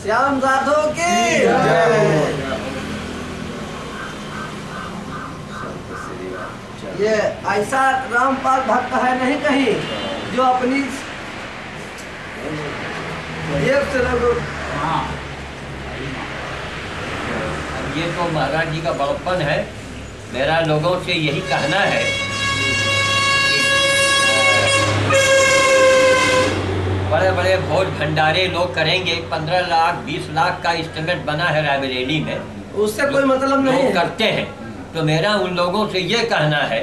श्याम साधु की जय। ये ऐसा रामपाल भक्त है नहीं कहीं जो अपनी एक से लोग। हाँ, ये तो महाराज जी का बड़प्पन है। मेरा लोगों से यही कहना है बड़े बड़े भोज भंडारे लोग करेंगे, 15 लाख 20 लाख का इंस्ट्रूमेंट बना है रायबरेली में, उससे कोई मतलब नहीं है। करते हैं। तो मेरा उन लोगों से ये कहना है,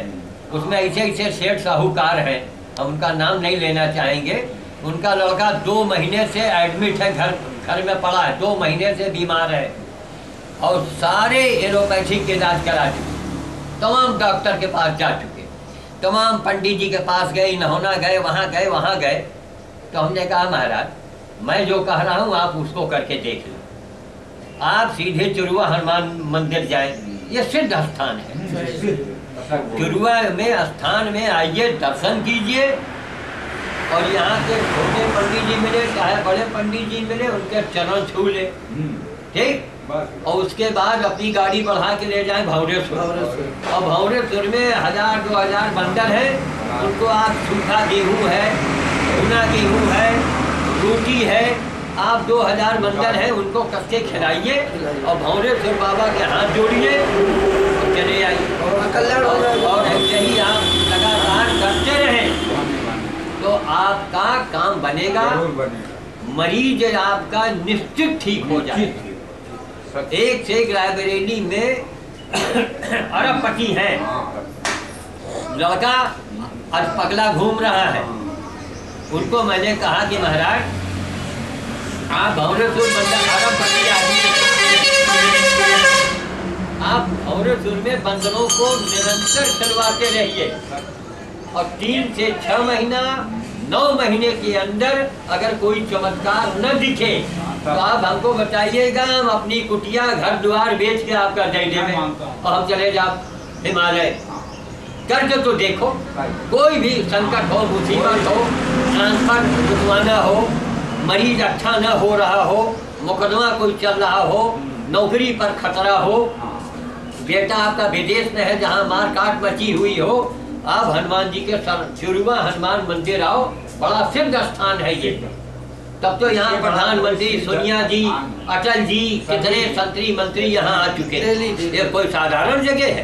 उसमें ऐसे ऐसे सेठ साहूकार हैं, हम उनका नाम नहीं लेना चाहेंगे। उनका लड़का 2 महीने से एडमिट है, घर में पड़ा है, 2 महीने से बीमार है और सारे एलोपैथिक के इलाज करा चुके, तमाम डॉक्टर के पास जा चुके, तमाम पंडित जी के पास गए, नहोना गए, वहाँ गए। तो हमने कहा महाराज मैं जो कह रहा हूँ आप उसको करके देख लो। आप सीधे चुरुआ हनुमान मंदिर जाएं, ये सिद्ध स्थान है। चुरुआ में स्थान में आइए, दर्शन कीजिए और यहाँ के छोटे पंडित जी मिले चाहे बड़े पंडित जी मिले, उनके चरण छू ले, ठीक। और उसके बाद अपनी गाड़ी बढ़ा के ले जाएं भंवरेश्वर, और भंवरेश्वर में 1000-2000 बंदर है, उनको आप सूखा गेहूँ है, भुना गेहूँ है, रोटी है, आप 2000 बंदर हैं उनको कस के खिलाइए और भंवरेश्वर बाबा के हाथ जोड़िए और चले आइए और ऐसे ही आप लगातार करते रहें तो आपका काम बनेगा, मरीज आपका निश्चित ठीक हो जाएगा। एक से एक रायबरेली में अरबपति है, लड़का आज पगला घूम रहा है। उनको मैंने कहा कि महाराज आप भंवरेश्वर बंदर अरबपति आदमी, आप भंवरेश्वर में बंदरों को निरंतर चलवाते रहिए और 3 से 6 महीना 9 महीने के अंदर अगर कोई चमत्कार न दिखे तो आप हमको बताइएगा, हम अपनी कुटिया घर द्वार बेच के आपका दे देंगे और हम चले जाओ हिमालय। करके तो देखो, कोई भी संकट हो, मुसीबत हो, ट्रांसफर रुकवाना हो, मरीज अच्छा न हो रहा हो, मुकदमा कोई चल रहा हो, नौकरी पर खतरा हो, बेटा आपका विदेश में है जहाँ मार काट मची हुई हो, आप हनुमान जी के चुरुआ हनुमान मंदिर आओ, बड़ा सिद्ध स्थान है ये। तब तो यहाँ प्रधानमंत्री सोनिया जी, अटल जी, कितने संतरी मंत्री यहाँ आ चुके हैं। ये कोई साधारण जगह है?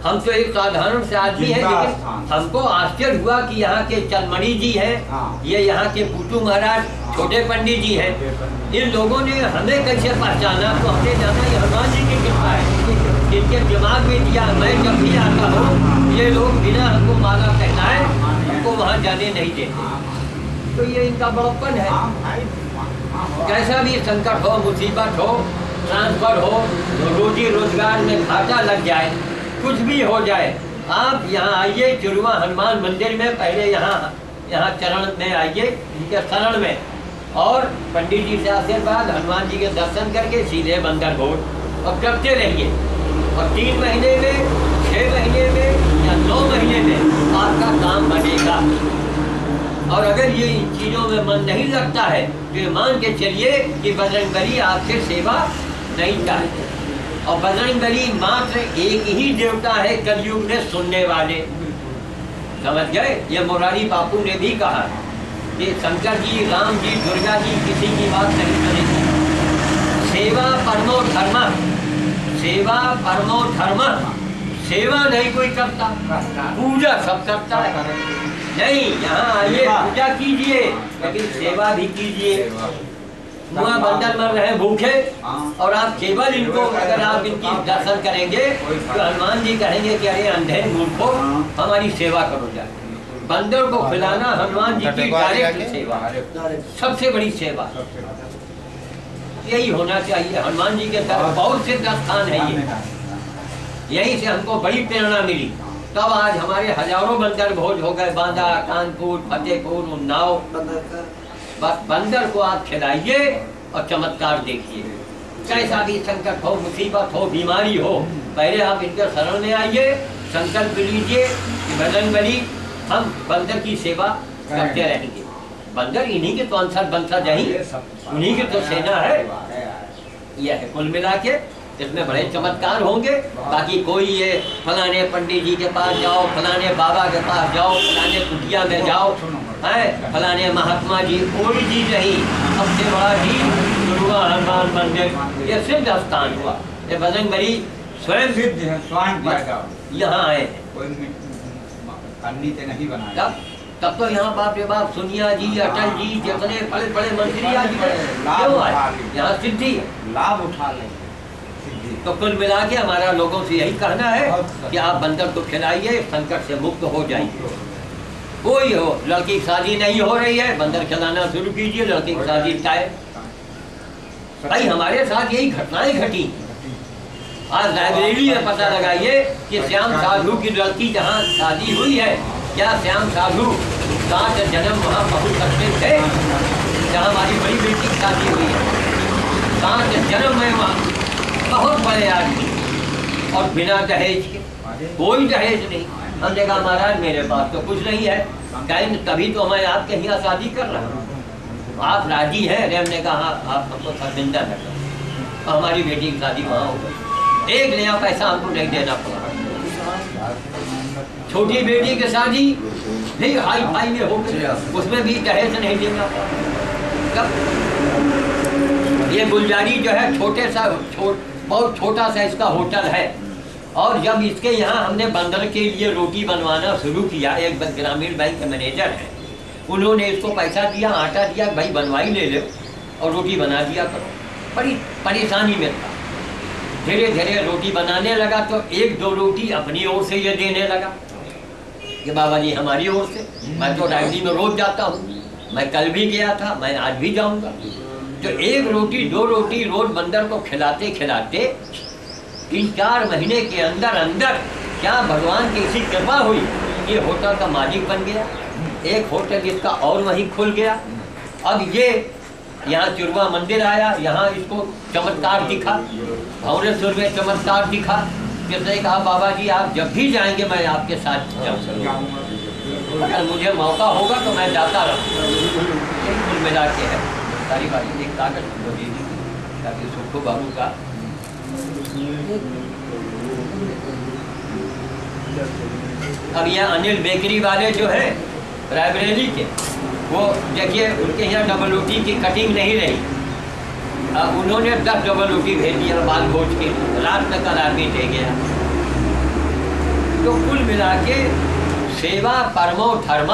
हम तो एक साधारण से आदमी है, लेकिन हमको आश्चर्य हुआ कि यहाँ के चंदमणि जी हैं, ये यहाँ के पुटू महाराज छोटे पंडित जी हैं, इन लोगों ने हमें कैसे पहचाना? तो हमने जाना ये हनुमान जी की कृपा है, जिनके दिमाग में दिया। मैं जब भी आता हूँ ये लोग बिना हमको माला पहनाए हमको वहाँ जाने नहीं देते, तो ये इनका बड़प्पन है। कैसा भी संकट हो, मुसीबत हो, ट्रांसफर हो, रोजी रोजगार में घाटा लग जाए, कुछ भी हो जाए, आप यहाँ आइए चुरुआ हनुमान मंदिर में, पहले यहाँ चरण में आइए, इनके शरण में, और पंडित जी से आशीर्वाद, हनुमान जी के दर्शन करके सीधे बंदर भोज और करते रहिए। और 3 महीने में, 6 महीने में या 9 महीने में आपका काम बनेगा। और अगर ये इन चीज़ों में मन नहीं लगता है तो मान के चलिए कि बजरंगबली आपसे सेवा नहीं चाहते। और बजरंगबली मात्र एक ही देवता है कलयुग में सुनने वाले, समझ गए? ये मुरारी बापू ने भी कहा कि शंकर जी, राम जी, दुर्गा जी किसी की बात नहीं करेगी। सेवा परमो धर्म, सेवा परमो धर्म, सेवा नहीं कोई करता, पूजा सब करता है। नहीं, यहाँ आइए पूजा कीजिए लेकिन सेवा भी कीजिए। वहाँ बंदर मर रहे भूखे और आप केवल इनको, अगर आप इनकी दर्शन करेंगे तो हनुमान जी कहेंगे कि अरे अंधे मूर्खों हमारी सेवा करो। जाए बंदर को खिलाना हनुमान जी की डायरेक्ट सेवा, सबसे बड़ी सेवा यही होना चाहिए। हनुमान जी के तरफ बहुत सिद्ध स्थान है ये, यहीं से हमको बड़ी प्रेरणा मिली। तब आज हमारे हजारों बंदर भोज हो गए, बांदा, कानपुर, फतेहपुर, उन्नाव। बस बंदर को आप खिलाइए और चमत्कार देखिए। कैसा भी संकट हो, मुसीबत हो, बीमारी हो, पहले आप इनके शरण में आइए, संकल्प लीजिए कि बजरंगबली हम बंदर की सेवा करते रहेंगे। बंदर इन्हीं के तो अंसर बंसर यही, उन्हीं की तो सेना है। यह है कुल मिला के, इसमें बड़े चमत्कार होंगे। बाकी कोई ये फलाने पंडित जी के पास जाओ, फलाने बाबा के पास जाओ, फलाने कुटिया में जाओ, है फलाने महात्मा जी, कोई चीज नहीं। सबसे बड़ा जी दुर्गा हनुमान मंदिर, ये सिद्ध स्थान हुआ। ये बजरंगबली स्वयं सिद्ध है, स्वयं पैदा यहाँ आए, कोई करनी से नहीं बनाया। तब तो यहाँ बाप रे बाप सोनिया जी, अटल जी, जितने बड़े बड़े मंत्री आज क्यों आए, यहाँ सिद्धि लाभ उठा ले। तो कुल मिला के हमारा लोगों से यही कहना है कि आप बंदर को खिलाइए, संकट से मुक्त हो जाइए। कोई हो, लड़की की शादी नहीं हो रही है, बंदर खिलाना शुरू कीजिए, लड़की की शादी टाइम। भाई हमारे साथ यही घटनाएं घटी। आज लाइब्रेरी में पता लगाइए कि श्याम साधु की लड़की जहाँ शादी हुई है, क्या श्याम साधु 7 जन्म वहाँ पहुँच सकते थे? जहाँ हमारी बड़ी बेटी की शादी हुई है, 7 जन्म में वहाँ बहुत बड़े आदमी, और बिना दहेज के, कोई दहेज नहीं। हमने कहा महाराज मेरे पास तो कुछ नहीं है, कहीं तभी तो मैं आपके यहाँ शादी कर रहा हूँ, आप राजी हैं? हमने कहा आप हमको शर्मिंदा न करो, हमारी बेटी की शादी वहाँ हो गई, 1 नया पैसा हमको नहीं देना पड़ा। छोटी बेटी की शादी नहीं हाई फाई में हो गई, उसमें भी दहेज नहीं देना पड़ा। ये गुलजारी जो है छोटे सा बहुत छोटा सा इसका होटल है, और जब इसके यहाँ हमने बंदर के लिए रोटी बनवाना शुरू किया, एक ग्रामीण बैंक के मैनेजर हैं, उन्होंने इसको पैसा दिया, आटा दिया, भाई बनवाई ले लो और रोटी बना दिया करो। बड़ी परेशानी में था। धीरे धीरे रोटी बनाने लगा तो 1-2 रोटी अपनी ओर से ये देने लगा कि बाबा जी हमारी ओर से, मैं तो लाइब्रेरी में रोज जाता हूँ, मैं कल भी गया था, मैं आज भी जाऊँगा। तो 1 रोटी 2 रोटी रोज बंदर को खिलाते खिलाते 3-4 महीने के अंदर अंदर क्या भगवान की ऐसी कृपा हुई, ये होटल का मालिक बन गया। एक होटल इसका और वहीं खुल गया। अब ये यहाँ चुरवा मंदिर आया, यहाँ इसको चमत्कार दिखा, भौरेश्वर में चमत्कार दिखा। किसने कहा बाबा जी आप जब भी जाएंगे मैं आपके साथ जाऊँगा, अगर मुझे मौका होगा तो मैं जाता रहूँगा। कुल मिला के है सारी बात। एक कागज दे दीजिए ताकि सुखो बाबू का अब यह अनिल बेकरी वाले जो है रायबरेली के, वो देखिए उनके यहाँ डबल रोटी की कटिंग नहीं रही, अब उन्होंने 10 डबल रोटी भेज दिया बाल भोज के, रात में कल आदमी दे गया। तो कुल मिला के सेवा परमो धर्म,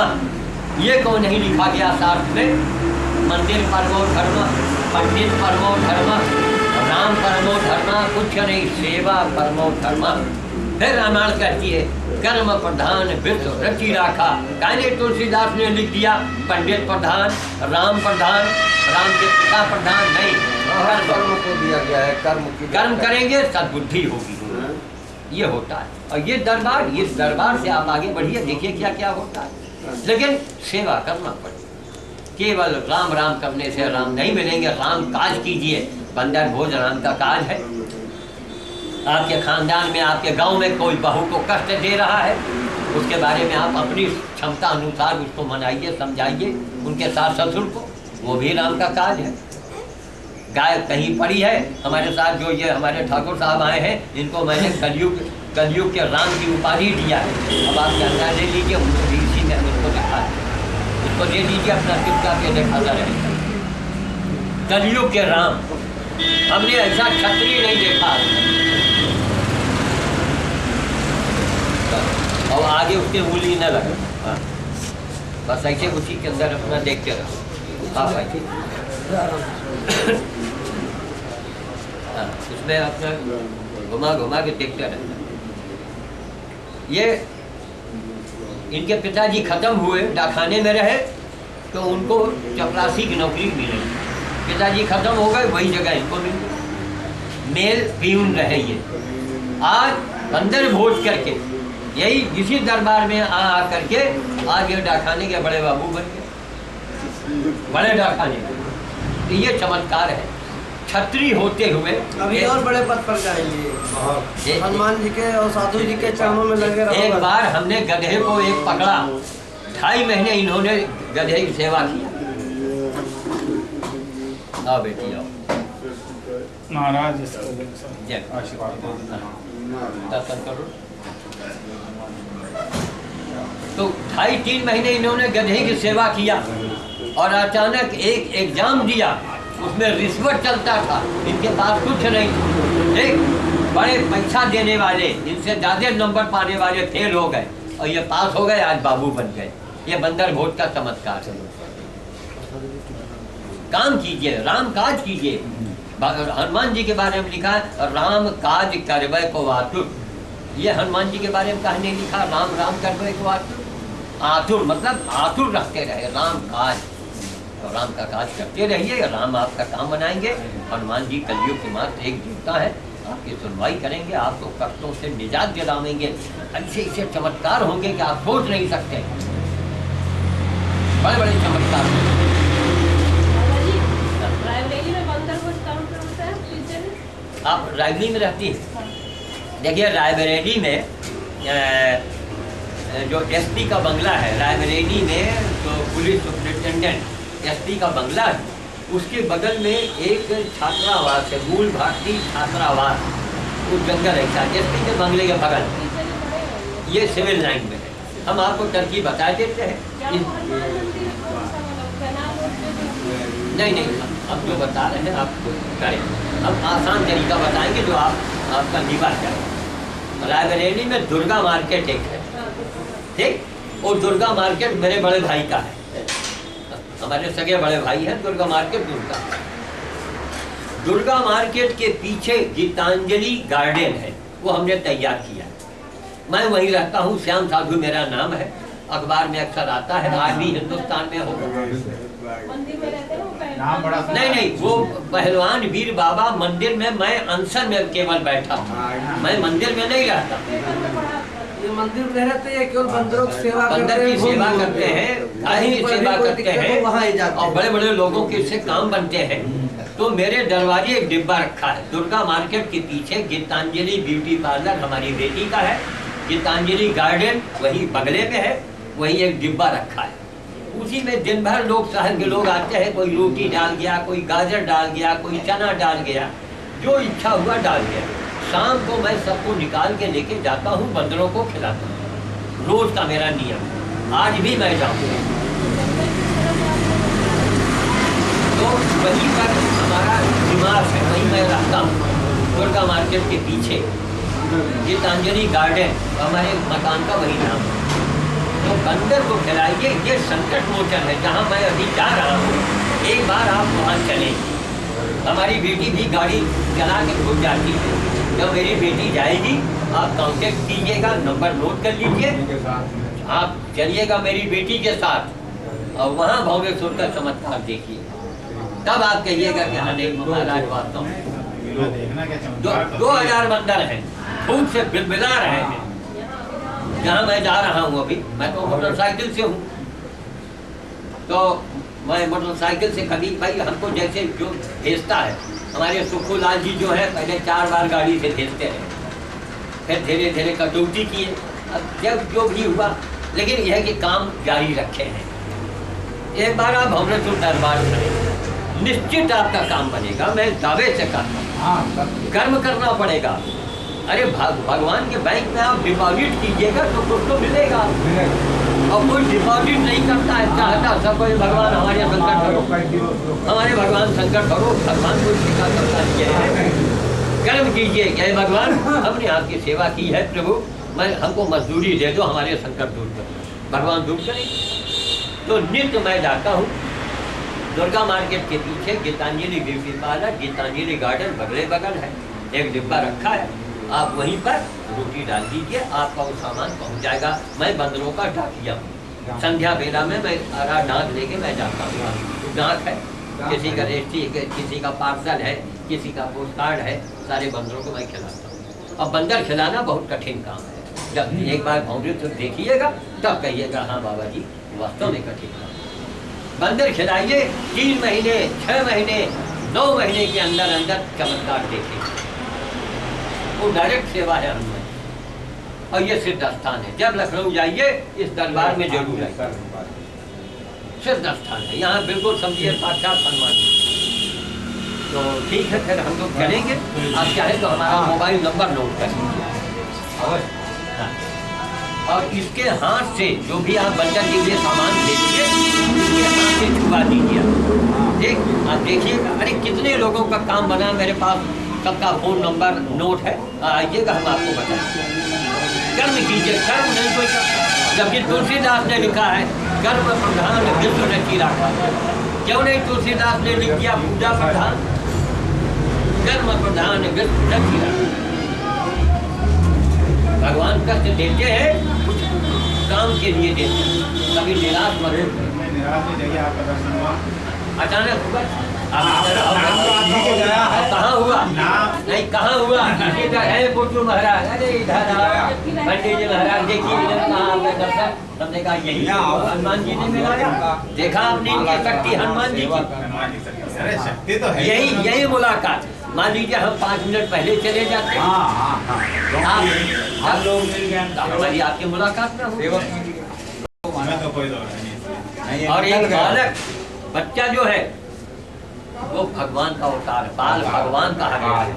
ये क्यों नहीं लिखा गया साथ में? मंदिर परमो धर्म, पंडित परमो धर्म, राम परमो धर्म, कुछ नहीं, सेवा परमो धर्म। फिर रामायण कहती है कर्म प्रधान विश्व रचि राखा, कहने तुलसीदास ने लिख दिया पंडित प्रधान, राम प्रधान, राम के पिता प्रधान नहीं, कर्म को दिया गया है, कर्म करेंगे सद्बुद्धि होगी। ये होता है। और ये दरबार से आप आगे बढ़िए, देखिए क्या क्या होता है। लेकिन सेवा करना पड़ेगा, केवल राम राम करने से राम नहीं मिलेंगे। राम काज कीजिए, बंदर भोज राम का काज है। आपके खानदान में, आपके गांव में कोई बहू को कष्ट दे रहा है, उसके बारे में आप अपनी क्षमता अनुसार उसको मनाइए, समझाइए, उनके सास ससुर को, वो भी राम का काज है। गाय कहीं पड़ी है, हमारे साथ जो ये हमारे ठाकुर साहब आए हैं, इनको मैंने कलयुग के राम की उपाधि दिया है। अब आप जानना ले लीजिए, उनको भी इसी में उसको दिखा उसको दे दीजिए, अपना चिपका के दिखाता रहेगा। कलयुग के राम, हमने ऐसा क्षत्रिय नहीं देखा। और आगे उसके उंगली न लगे, हाँ बस ऐसे उसी के अंदर अपना देखते रहो। हाँ भाई हाँ, उसमें अपना घुमा घुमा के देखते रहना। ये इनके पिताजी खत्म हुए, डाकखाने में रहे, तो उनको चपरासी की नौकरी मिली। पिताजी खत्म हो गए, वही जगह इनको मिल गई। मेल पीऊन रहे ये। आज बंदर भोज करके यही इसी दरबार में आ करके आज ये डाकखाने के बड़े बाबू बन गए, बड़े डाकखाने। तो ये चमत्कार है। छत्री होते हुए अभी और बड़े पद पर जाएंगे, हनुमान जी के और साधु जी के चरणों में लगे रहो। एक बार हमने गधे को एक पकड़ा, 2.5 महीने इन्होंने गधे की सेवा किया। आओ बेटी आओ। महाराज जय दर्शन करो। तो 2.5-3 महीने इन्होंने गधे की सेवा किया और अचानक एक एग्जाम दिया, उसमें रिश्वत चलता था, इनके पास कुछ नहीं, एक बड़े पैसा देने वाले, इनसे ज्यादा नंबर पाने वाले फेल हो गए और ये पास हो गए, आज बाबू बन गए। ये बंदर भोज का चमत्कार है। काम कीजिए, राम काज कीजिए। हनुमान जी के बारे में लिखा है राम काज करवे को आतुर। ये हनुमान जी के बारे में कहीं नहीं लिखा राम राम करवे को आतुर। आतुर मतलब आतुर रखते रहे, राम काज, तो राम का काज करते रहिए, राम आपका काम बनाएंगे। हनुमान जी कलयुग के मात्र एक देवता है, आपकी सुनवाई करेंगे, आपको कष्टों से निजात दिलाएंगे। ऐसे ऐसे चमत्कार होंगे कि आप सोच नहीं सकते, बड़े बड़े चमत्कार। आप रायबरेली में रहती हैं? देखिए रायबरेली में जो एसपी का बंगला है, रायबरेली में जो पुलिस सुपरिटेंडेंट एसपी का बंगला है, उसके बगल में एक छात्रावास है, मूल भारतीय छात्रावास, वो जंगल है एसपी के बंगले के बगल। ये सिविल लाइन में है। हम आपको तरकीब बता देते हैं। नहीं, अब जो बता रहे हैं आप करें। अब आसान तरीका बताएंगे जो आपका निवार करें। रायबरेली में दुर्गा मार्केट एक है, ठीक, और दुर्गा मार्केट मेरे बड़े भाई का है, हमारे सगे बड़े भाई हैं। दुर्गा मार्केट दुर्गा मार्केट के पीछे गीतांजलि गार्डन है, वो हमने तैयार किया। मैं वहीं रहता हूँ, श्याम साधु मेरा नाम है, अखबार में अक्सर आता है, आज भी हिंदुस्तान में होगा। नहीं, वो पहलवान वीर बाबा मंदिर में मैं अनशन में केवल बैठा था, मैं मंदिर में नहीं रहता। ये मंदिर में रहते हैं, केवल बंदरों की सेवा, बंदर की सेवा करते हैं, गाय की सेवा करते हैं, और बड़े बड़े लोगों के इससे काम बनते हैं। तो मेरे दरवाजे एक डिब्बा रखा है, दुर्गा मार्केट के पीछे गीतांजलि ब्यूटी पार्लर हमारी बेटी का है, गीतांजलि गार्डन वही बगले में है, वही एक डिब्बा रखा है। उसी में दिन भर लोग, शहर के लोग आते हैं, कोई रोटी डाल गया, कोई गाजर डाल गया, कोई चना डाल गया, जो इच्छा हुआ डाल गया। शाम को मैं सबको निकाल के लेके जाता हूँ, बंदरों को खिलाता हूँ, रोज का मेरा नियम, आज भी मैं जाऊँगा। तो वहीं पर हमारा निवास है, वहीं मैं रहता हूँ, दुर्गा मार्केट के पीछे गीतांजलि गार्डन, हमारे मकान का वही नाम है। तो बंदर को खिलाइए, ये संकट मोचन है जहाँ मैं अभी जा रहा हूँ। एक बार आप वहाँ चले, हमारी बेटी भी गाड़ी चला के खुद जाती है, जब मेरी बेटी जाएगी आप कांटेक्ट कीजिएगा, नंबर नोट कर लीजिए, आप चलिएगा मेरी बेटी के साथ और वहाँ भव्येश्वर का चमत्कार देखिए, तब आप कहिएगा कि हाँ नहीं महाराज वास्तव में 2000 बंदर हैं, खूब से बिलबिला रहे हैं। जहाँ मैं जा रहा हूँ अभी, मैं तो मोटरसाइकिल से हूँ, तो मैं मोटरसाइकिल से कभी भाई हमको जैसे जो भेजता है, हमारे सुखूलाल जी जो है पहले 4 बार गाड़ी से भेजते रहे, फिर धीरे धीरे कटौती किए, अब जब जो भी हुआ, लेकिन यह कि काम जारी रखे हैं। एक बार आप भवनेश्वर दरबार करें, निश्चित आपका काम बनेगा, मैं दावे से कहता हूँ। कर्म करना पड़ेगा। अरे भगवान के बैंक में आप डिपॉजिट कीजिएगा तो कुछ तो मिलेगा, और कोई डिपॉजिट नहीं करता है, चाहता सब कोई भगवान हमारे संकट करो, हमारे भगवान संकट करो, भगवान को शिका करता है। कर्म कीजिए, क्या भगवान हमने आपकी सेवा की है प्रभु, मैं हमको मजदूरी दे दो, हमारे संकट दूर करो, भगवान दूर करें। तो नित्य मैं जाता हूँ दुर्गा मार्केट के पीछे Gitanjali beauty parlour, Gitanjali garden बगले बगल है, एक डिब्बा रखा है, आप वहीं पर रोटी डाल दीजिए, आपका वो सामान पहुंच जाएगा। मैं बंदरों का डाकिया हूँ, संध्या बेला में मैं हरा डाक लेके मैं जाता हूँ। डाक है, किसी का रेस्टी है, किसी का पार्सल है, किसी का पोस्ट कार्ड है, सारे बंदरों को मैं खिलाता हूँ। अब बंदर खिलाना बहुत कठिन काम है, जब एक बार पहुँचे तो देखिएगा, तब कहिएगा हाँ बाबा जी वास्तव में कठिन काम। बंदर खिलाइए, 3 महीने 6 महीने 9 महीने के अंदर अंदर चमत्कार देखिए, वो डायरेक्ट सेवा है हनुमान। और ये सिद्ध स्थान है, जब लखनऊ जाइए इस दरबार में जरूर है, सिद्ध स्थान है, यहाँ बिल्कुल समझिए साक्षात हनुमान। तो ठीक है, फिर हम लोग चलेंगे। आप चाहे तो हमारा मोबाइल नंबर नोट कर लीजिए। हाँ। और इसके हाथ से जो भी आप बंदर के लिए सामान भेजिए, इसके हाथ से छुपा दीजिए। ठीक, आप देखिएगा। अरे कितने लोगों का काम बना, मेरे पास सबका फ़ोन नंबर नोट है, आइएगा, हम आपको बताएंगे। कर्म कीजिए, कर्म नहीं कोई करता। जबकि तुलसीदास ने लिखा है कर्म प्रधान विश्व रची राखा। क्यों नहीं तुलसीदास ने लिख दिया पूजा प्रधान, कर्म प्रधान विश्व रची राखा। भगवान कष्ट देते हैं, कुछ काम के लिए देते हैं, कभी निराश मत हो। निराश नहीं जाइए, आपका दर्शन हुआ अचानक हुआ। कहाँ हुआ? नहीं, कहाँ हुआ? किसी का है पुटू महाराज, अरे इधर पंडित जी महाराज देखिए कहाँ आपका दर्शन। हमने कहा यही हनुमान जी ने मिलाया। देखा आपने इनकी शक्ति हनुमान जी की। अरे शक्ति तो है, यही मुलाकात। मान लीजिए हम 5 मिनट पहले चले जाते, हम लोग मिल गए, हमारी आपकी मुलाकात में हो। हमें तो कोई दौड़ नहीं। और एक बालक बच्चा जो है वो भगवान का अवतार है, बाल भगवान कहा गया है।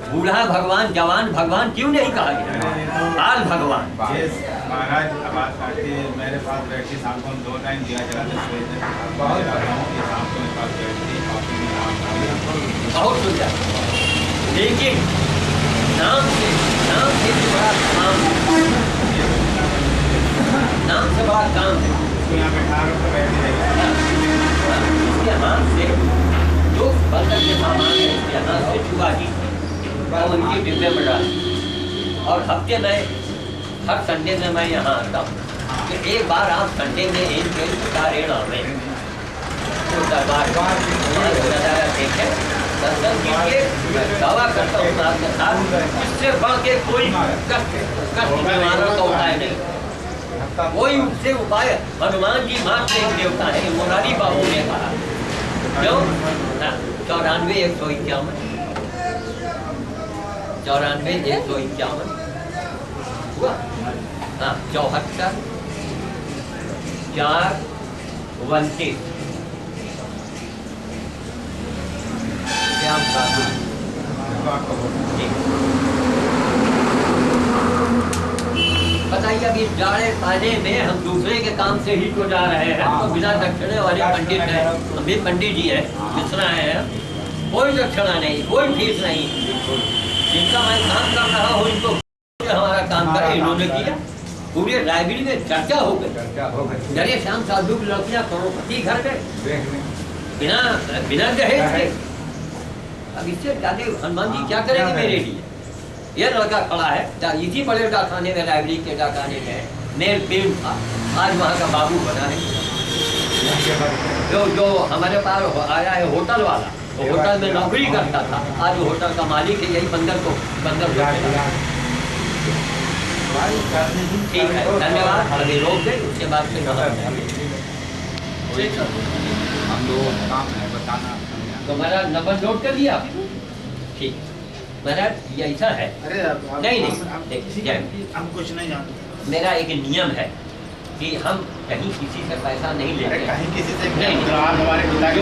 बूढ़ा भगवान, जवान भगवान क्यों नहीं कहा गया? बाल भगवान। महाराज बात करके मेरे पास बैठी, शाम को हम 2 टाइम दिया जलाते, बहुत शाम को मेरे पास बैठती, बहुत सुंदर। लेकिन नाम से बड़ा काम, नाम से बड़ा काम है। यहाँ पे 18 रुपये बैठी रहेगी। इसके हाथ से जो बंदर के सामान है, इसके हाथ से छुआ दी और उनकी डिब्बे में डाल। और हफ्ते में हर संडे में मैं यहाँ आता हूँ कि एक बार आप संडे में एक रेण आवे तो दरबार देखें, दर्शन कीजिए। मैं दावा करता हूँ आपके साथ, इससे बढ़ के कोई कष्ट निवारण का उपाय नहीं। कोई उससे उपाय, हनुमान जी मात्र एक देवता है, मुरारी बाबू ने कहा। क्यों? 94 151 हुआ। हाँ, 74 4 29 श्याम साधु। बताइए, अभी जाड़े पाने में हम दूसरे के काम से ही तो जा रहे हैं, तो बिना दक्षिणे वाले पंडित हैं, हम भी पंडित जी हैं, मिश्रा हैं, कोई दक्षिणा नहीं, कोई फीस नहीं। जिनका मैं काम कर रहा हूँ इनको हमारा काम करे, इन्होंने किया। पूरे लाइब्रेरी में चर्चा हो गई। डरे श्याम साधु की लड़कियाँ करोड़पति घर गए बिना दहेज के। अब इससे ज्यादा हनुमान जी क्या करेंगे मेरे लिए? ये लड़का खड़ा है इसी बड़े डाकखाने में, लाइब्रेरी के डाकखाने में मेल फिल्म था, आज वहाँ का बाबू बना है। जो हमारे पास आया है होटल वाला, वो होटल में नौकरी करता था, आज वो होटल का मालिक है। यही बंदर ठीक है, धन्यवाद। अभी रोक दे, उसके बाद से हम लोग काम है बताना। तो मेरा नंबर नोट कर लिया? ठीक महाराज, ये ऐसा है। अरे नहीं, हम कुछ नहीं जानते। मेरा एक नियम है कि हम कहीं किसी से पैसा नहीं लेते। कहीं किसी से हमारे पिता के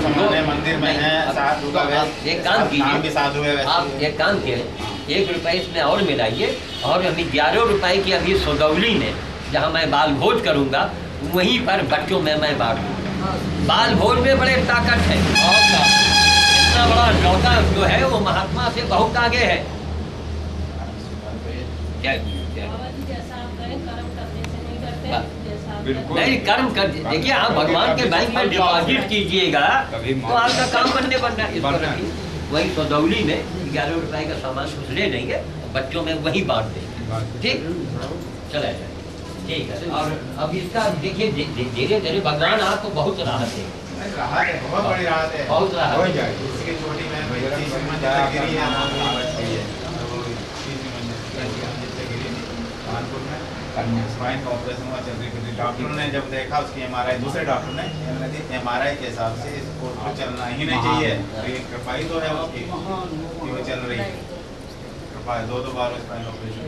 ज़माने मंदिर में है, साधु का एक काम कीजिए, साधु है, आप एक काम कीजिए, 1 रुपये इसमें और मिलाइए, और अभी 11 रुपये की अभी सौदौली में जहाँ मैं बाल भोज करूँगा, वहीं पर बच्चों में मैं बांटूँगा। बाल भोज में बड़े ताकत है, और इतना बड़ा लौटा जो है वो महात्मा से बहुत आगे है। नहीं, कर्म कर देखिए, आप भगवान के बैंक में डिपॉजिट कीजिएगा तो आपका काम बनने बनना है। वही सौदौली में 11 रुपये का सामान कुछ ले लेंगे, बच्चों में वही बांट देंगे। ठीक, चला जाए। ठीक है। और अब इसका देखिए, धीरे धीरे भगवान आपको बहुत राहत देंगे। बहुत बड़ी राहत है, बहुत राहत हो जाए। इसकी छोटी में स्पाइन का ऑपरेशन हुआ, डॉक्टर ने जब देखा उसकी MRI, दूसरे डॉक्टर ने MRI के हिसाब से इसको तो चलना ही नहीं चाहिए, लेकिन कृपाई तो है उसकी कि वो चल रही है। कृपा 2 बार स्पाइन ऑपरेशन।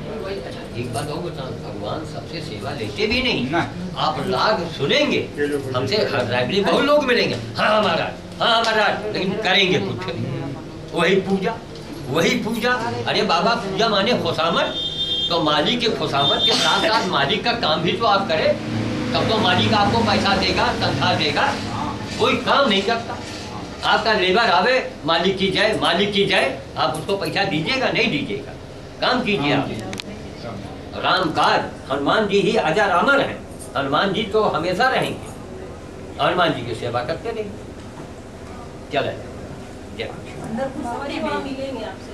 एक बात और बताऊं, भगवान सबसे सेवा लेते भी नहीं। आप लाग सुनेंगे हमसे, लाइब्रेरी बहुत लोग मिलेंगे, हाँ महाराज हाँ महाराज, लेकिन करेंगे कुछ। वही पूजा। अरे बाबा, पूजा माने खुशामद, तो मालिक के खुशामद के साथ साथ मालिक का काम भी तो आप करें, तब तो मालिक आपको पैसा देगा, तनख्वाह देगा। कोई काम नहीं करता, आपका लेबर आवे, मालिक की जय, आप उसको पैसा दीजिएगा? नहीं दीजिएगा। काम कीजिए आप। रामकाज, हनुमान जी ही अजर अमर हैं, हनुमान जी तो हमेशा रहेंगे, हनुमान जी की सेवा करते रहेंगे। चले जय।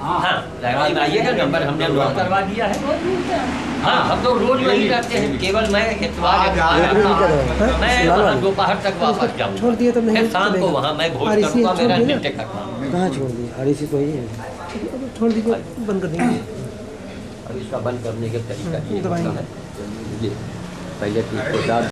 हाँ, लाइब्रेरी में आइएगा, नंबर हमने नोट करवा दिया है। हाँ, हम तो रोज वहीं रहते हैं, केवल मैं इतवार मैं वहाँ दोपहर तक वापस जाऊँगा, फिर शाम को वहाँ मैं भोज करूँगा, मेरा नृत्य करना। कहाँ छोड़ दिए? REC तो ही है, छोड़ दीजिए, बंद कर देंगे। अब इसका बंद करने के तरीका ये दबाएंगे। है, ये पहले 30 को